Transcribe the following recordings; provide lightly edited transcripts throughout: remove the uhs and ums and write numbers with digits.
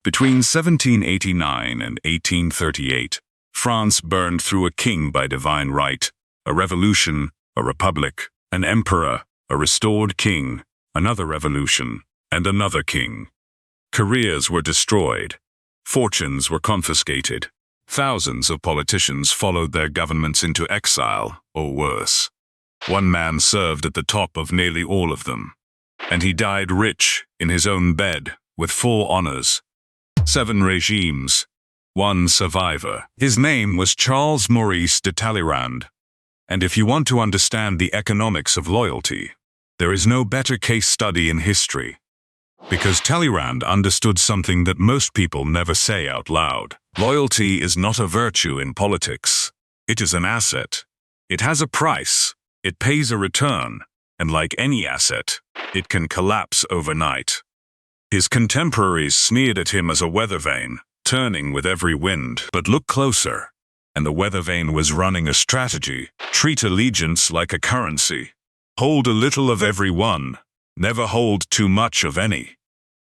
Between 1789 and 1838, France burned through a king by divine right, a revolution, a republic, an emperor, a restored king, another revolution, and another king. Careers were destroyed. Fortunes were confiscated. Thousands of politicians followed their governments into exile, or worse. One man served at the top of nearly all of them, and he died rich in his own bed with full honors. 7 regimes, 1 survivor. His name was Charles Maurice de Talleyrand. And if you want to understand the economics of loyalty, there is no better case study in history. Because Talleyrand understood something that most people never say out loud. Loyalty is not a virtue in politics. It is an asset. It has a price. It pays a return. And like any asset, it can collapse overnight. His contemporaries sneered at him as a weather vane, turning with every wind. But look closer, and the weather vane was running a strategy. Treat allegiance like a currency. Hold a little of every one. Never hold too much of any.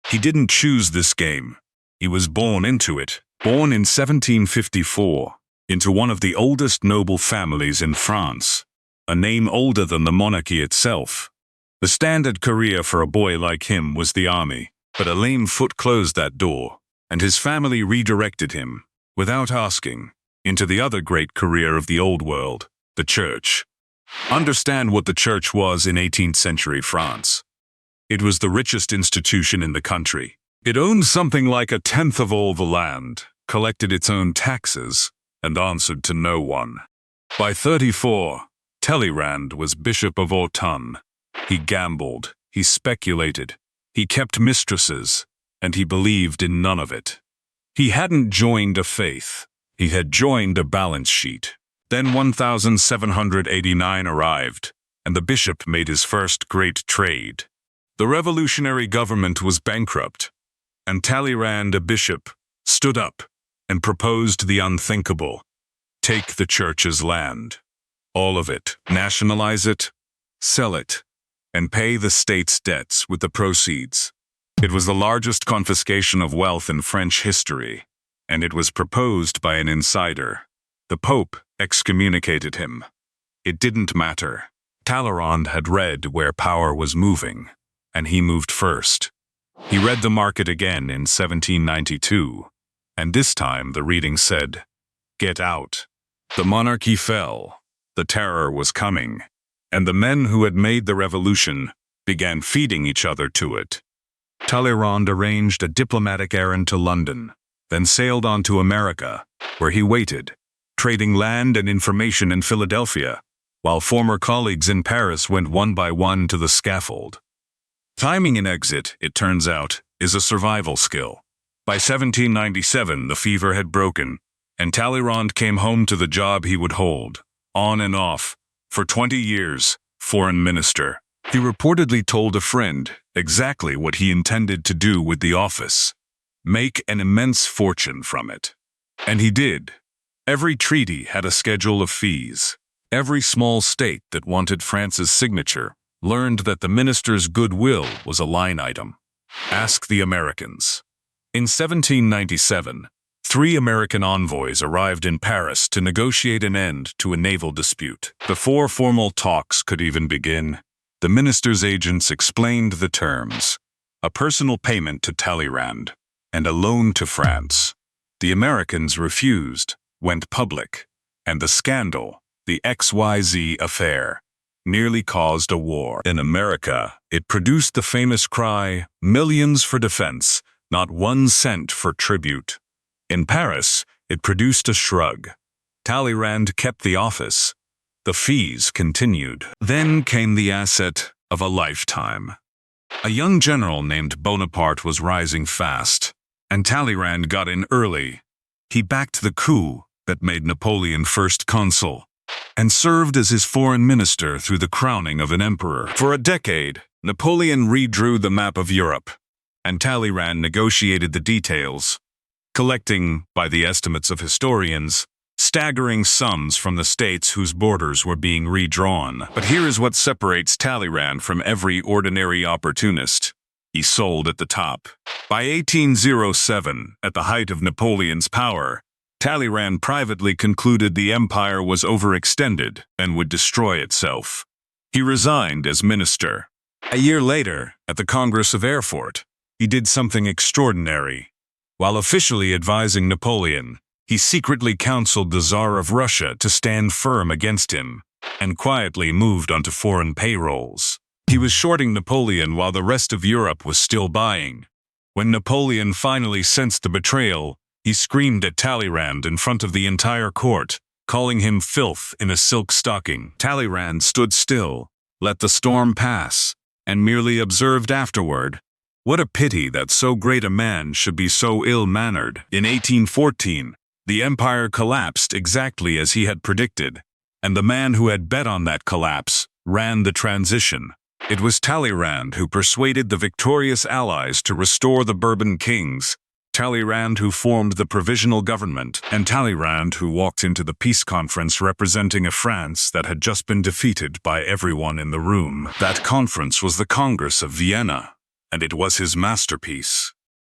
He didn't choose this game. He was born into it. Born in 1754, into one of the oldest noble families in France, a name older than the monarchy itself. The standard career for a boy like him was the army. But a lame foot closed that door, and his family redirected him, without asking, into the other great career of the old world, the church. Understand what the church was in 18th century France. It was the richest institution in the country. It owned something like 1/10 of all the land, collected its own taxes, and answered to no one. By 34, Talleyrand was Bishop of Autun. He gambled, he speculated, he kept mistresses, and he believed in none of it. He hadn't joined a faith. He had joined a balance sheet. Then 1789 arrived, and the bishop made his first great trade. The revolutionary government was bankrupt, and Talleyrand, a bishop, stood up and proposed the unthinkable. Take the church's land. All of it. Nationalize it, sell it, and pay the state's debts with the proceeds. It was the largest confiscation of wealth in French history, and it was proposed by an insider. The Pope excommunicated him. It didn't matter. Talleyrand had read where power was moving, and he moved first. He read the market again in 1792, and this time the reading said, "Get out." The monarchy fell. The terror was coming. And the men who had made the revolution began feeding each other to it. Talleyrand arranged a diplomatic errand to London, then sailed on to America, where he waited, trading land and information in Philadelphia, while former colleagues in Paris went one by one to the scaffold. Timing an exit, it turns out, is a survival skill. By 1797, the fever had broken, and Talleyrand came home to the job he would hold, on and off, for 20 years, foreign minister. He reportedly told a friend exactly what he intended to do with the office: make an immense fortune from it. And he did. Every treaty had a schedule of fees. Every small state that wanted France's signature learned that the minister's goodwill was a line item. Ask the Americans. In 1797, 3 American envoys arrived in Paris to negotiate an end to a naval dispute. Before formal talks could even begin, the minister's agents explained the terms: a personal payment to Talleyrand and a loan to France. The Americans refused, went public, and the scandal, the XYZ Affair, nearly caused a war. In America, it produced the famous cry, "Millions for defense, not 1 cent for tribute." In Paris, it produced a shrug. Talleyrand kept the office. The fees continued. Then came the asset of a lifetime. A young general named Bonaparte was rising fast, and Talleyrand got in early. He backed the coup that made Napoleon first consul, and served as his foreign minister through the crowning of an emperor. For a decade, Napoleon redrew the map of Europe, and Talleyrand negotiated the details, collecting, by the estimates of historians, staggering sums from the states whose borders were being redrawn. But here is what separates Talleyrand from every ordinary opportunist. he sold at the top. By 1807, at the height of Napoleon's power, Talleyrand privately concluded the empire was overextended and would destroy itself. He resigned as minister. A year later, at the Congress of Erfurt, he did something extraordinary. While officially advising Napoleon, he secretly counseled the Tsar of Russia to stand firm against him, and quietly moved onto foreign payrolls. He was shorting Napoleon while the rest of Europe was still buying. When Napoleon finally sensed the betrayal, he screamed at Talleyrand in front of the entire court, calling him filth in a silk stocking. Talleyrand stood still, let the storm pass, and merely observed afterward. What a pity that so great a man should be so ill-mannered. In 1814, the empire collapsed exactly as he had predicted, and the man who had bet on that collapse ran the transition. It was Talleyrand who persuaded the victorious allies to restore the Bourbon kings, Talleyrand who formed the provisional government, and Talleyrand who walked into the peace conference representing a France that had just been defeated by everyone in the room. That conference was the Congress of Vienna, and it was his masterpiece.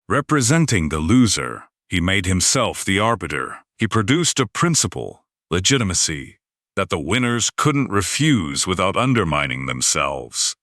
Representing the loser, he made himself the arbiter. He produced a principle, legitimacy, that the winners couldn't refuse without undermining themselves,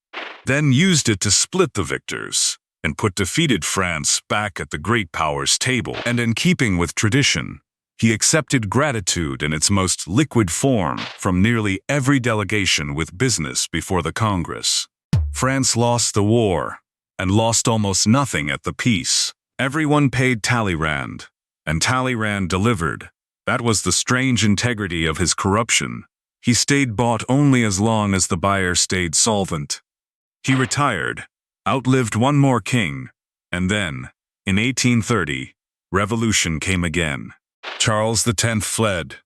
then used it to split the victors and put defeated France back at the great powers' table. And in keeping with tradition, he accepted gratitude in its most liquid form from nearly every delegation with business before the Congress. France lost the war and lost almost nothing at the peace. Everyone paid Talleyrand, and Talleyrand delivered. That was the strange integrity of his corruption. He stayed bought only as long as the buyer stayed solvent. He retired, outlived one more king, and then, in 1830, revolution came again. Charles X fled,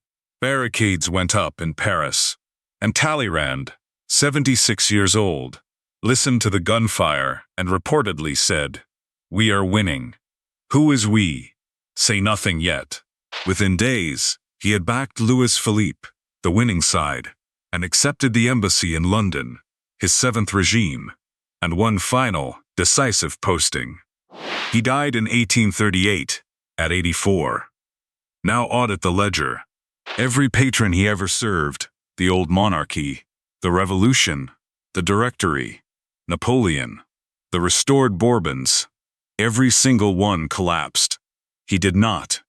barricades went up in Paris, and Talleyrand, 76 years old, listened to the gunfire and reportedly said, "We are winning. Who is we? Say nothing yet." Within days, he had backed Louis Philippe, the winning side, and accepted the embassy in London, his seventh regime, and one final, decisive posting. He died in 1838, at 84. Now audit the ledger. Every patron he ever served, the old monarchy, the revolution, the Directory, Napoleon, the restored Bourbons, every single one collapsed. He did not.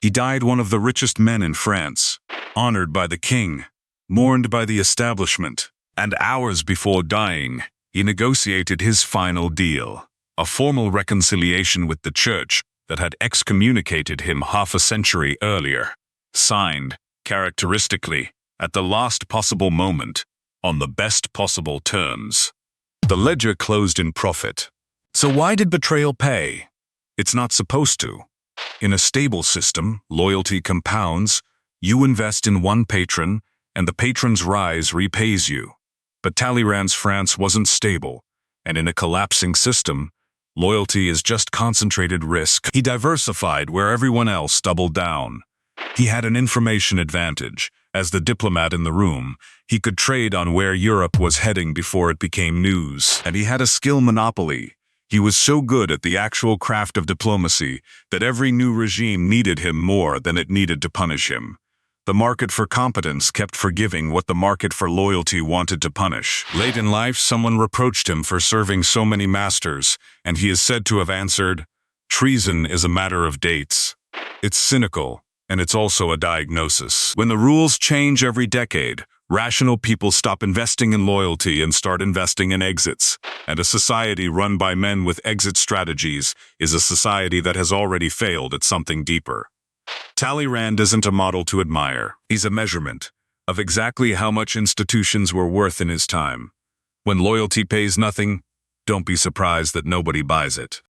He died one of the richest men in France, honored by the king, mourned by the establishment, and hours before dying, he negotiated his final deal, a formal reconciliation with the church that had excommunicated him half a century earlier, signed, characteristically, at the last possible moment, on the best possible terms. The ledger closed in profit. So why did betrayal pay? It's not supposed to. In a stable system, loyalty compounds. You invest in one patron, and the patron's rise repays you. But Talleyrand's France wasn't stable, and in a collapsing system, loyalty is just concentrated risk. He diversified where everyone else doubled down. He had an information advantage. As the diplomat in the room, he could trade on where Europe was heading before it became news. And he had a skill monopoly. He was so good at the actual craft of diplomacy that every new regime needed him more than it needed to punish him. The market for competence kept forgiving what the market for loyalty wanted to punish. Late in life, someone reproached him for serving so many masters, and he is said to have answered, "Treason is a matter of dates." It's cynical, and it's also a diagnosis. When the rules change every decade, rational people stop investing in loyalty and start investing in exits. And a society run by men with exit strategies is a society that has already failed at something deeper. Talleyrand isn't a model to admire. He's a measurement of exactly how much institutions were worth in his time. When loyalty pays nothing, don't be surprised that nobody buys it.